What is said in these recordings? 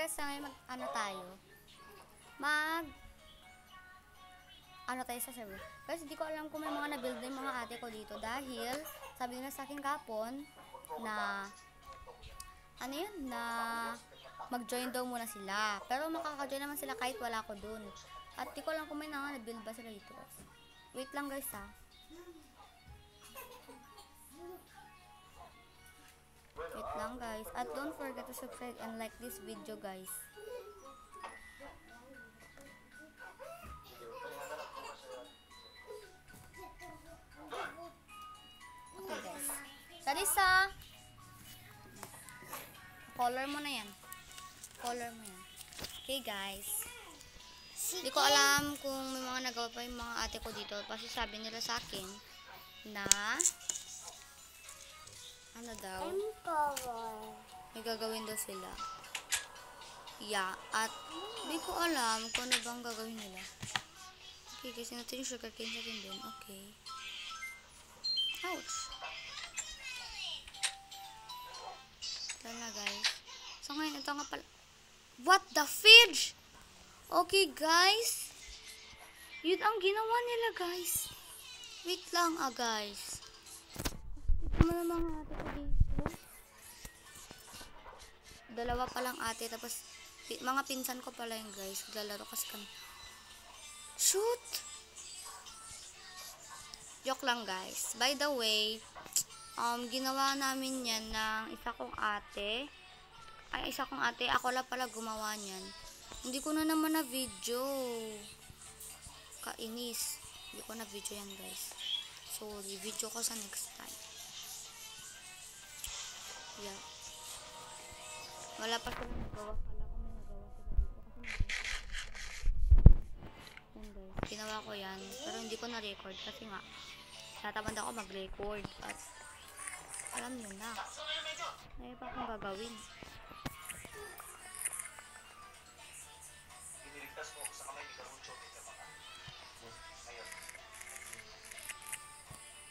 guys, ngayon ano tayo? Ano tayo sa server? Guys, hindi ko alam kung may mga na-build na yung mga ate ko dito dahil sabi nila sa akin kapon na ano yun, na mag-join daw muna sila. Pero makaka-join naman sila kahit wala ko dun. At di ko alam kung may na-build ba sila dito, guys. Wait lang, guys, ha. Wait lang, guys. At don't forget to subscribe and like this video, guys. Okay, guys. Sarisa! Color mo na yan. Color mo yan. Okay, guys. Hindi ko alam kung may mga nagawa pa yung mga ate ko dito. Kasi sabi nila sa akin na ano daw? May gagawin daw sila. Yeah. At hindi ko alam kung ano bang gagawin nila. Okay, kasi natin yung sugarcane sa akin din. Okay. Ouch. Ito na, guys. So, ngayon, ito nga pala. What the fudge? Okay, guys. Yun ang ginawa nila, guys. Wait lang, guys. Ito mo na mga ate ko dito. Dalawa pa lang ate, tapos mga pinsan ko pala yung guys. Naglalaro kasi kami. Shoot! Joke lang, guys. By the way, ginawa namin yan ng isa kong ate. Ako lang pala gumawa niyan. Hindi ko na naman na video. Kainis. Hindi ko na video yan, guys. Sorry, video ko sa next time. Yeah. Wala pa sila nagawa. Kala ko may nagawa sila dito. Kasi yan, guys. Ginawa ko yan. Pero hindi ko na-record. Kasi nga, tatamad ako mag-record. At alam nyo na. May pa akong gagawin.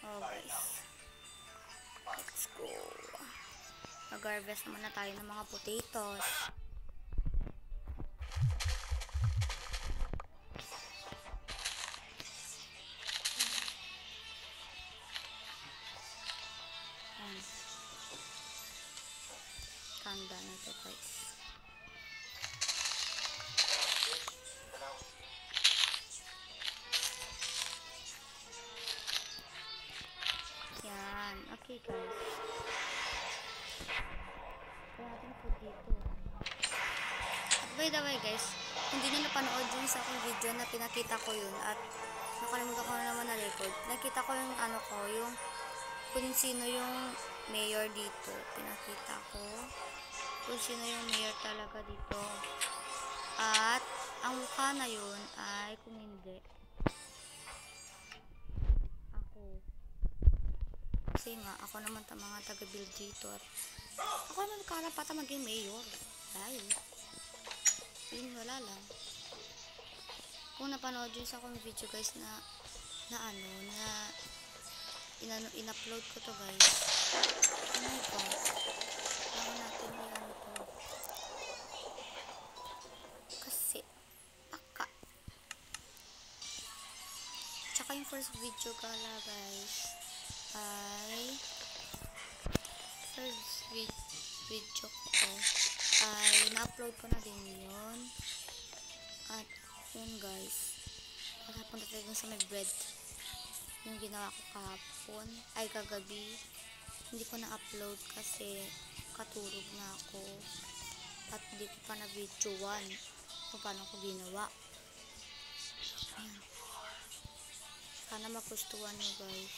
Oh, guys. Let's go. Mag-harvest naman na tayo ng mga potatoes. Tanda na ito, guys. Yan. Okay, guys. Kaya natin po dito. At by the way, guys, hindi nyo napanood yun sa aking video na pinakita ko yun at nakalimutan ko na naman na record. Nakita ko yung ano ko, yung kung sino yung mayor dito. Pinakita ko kung sino yung mayor talaga dito. At ang mukha na yun ay kung hindi ako. Kasi nga, ako naman mga taga-build dito. At ako naman karapatan maging mayor. Dahil yun, wala lang. Kung napanood yun sa akong video, guys, na in-upload ko to, guys. Oh my god. Kailangan natin i-ano to. Kasi, tsaka yung first video kala, guys, ay video ko ay na-upload ko na din yun. At yun, guys, pagkapunta tayo dun sa may bread yung ginawa ko kahapon ay kagabi, hindi ko na-upload kasi katulog na ako at hindi ko pa na-videoan kung paano ko ginawa. Ayan. Sana magustuhan nyo, guys.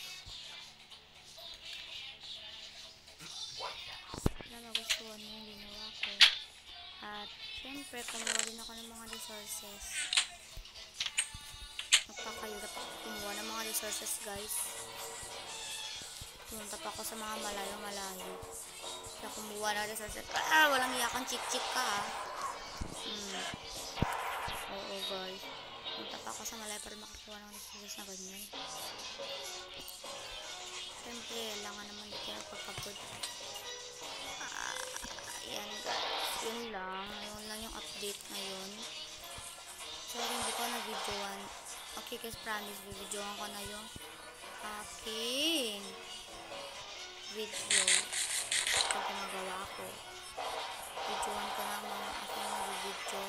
Nagustuhan mo yung ginawa ko. At syempre kumuha din ako ng mga resources. Nagpakahirap ako kumuha ng mga resources, guys. Pumunta pa ako sa mga malayo-malayo na kumuha ng resources. Walang iyakan, chik-chik ka, Oo, guys. Pumunta pa ako sa malayo para makakuha ng resources na ganyan. Syempre, kailangan naman dito yung pagkapod. Ayan, guys. Yun lang yung Okay guys, promise, bibidyoan ko na yung aking video pag gumagawa ko. Videoan ko na mga aking video.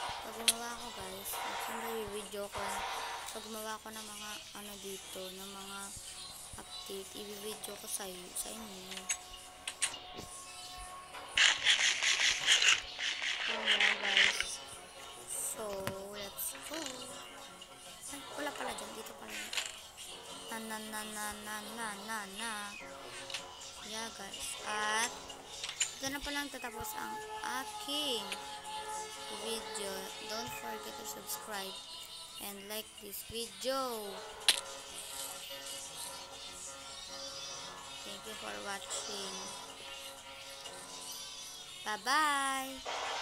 Pag gumawa ko guys, siyempre video ko na. Pag gumawa ko ng mga ano dito, ng mga update, i-video ko sa inyo. Ayan guys. So, let's go. Ay, wala pala dyan. Dito pala. Na. Yeah guys. At, dito na palang tatapos ang aking video. Don't forget to subscribe and like this video. Thank you for watching. Bye-bye.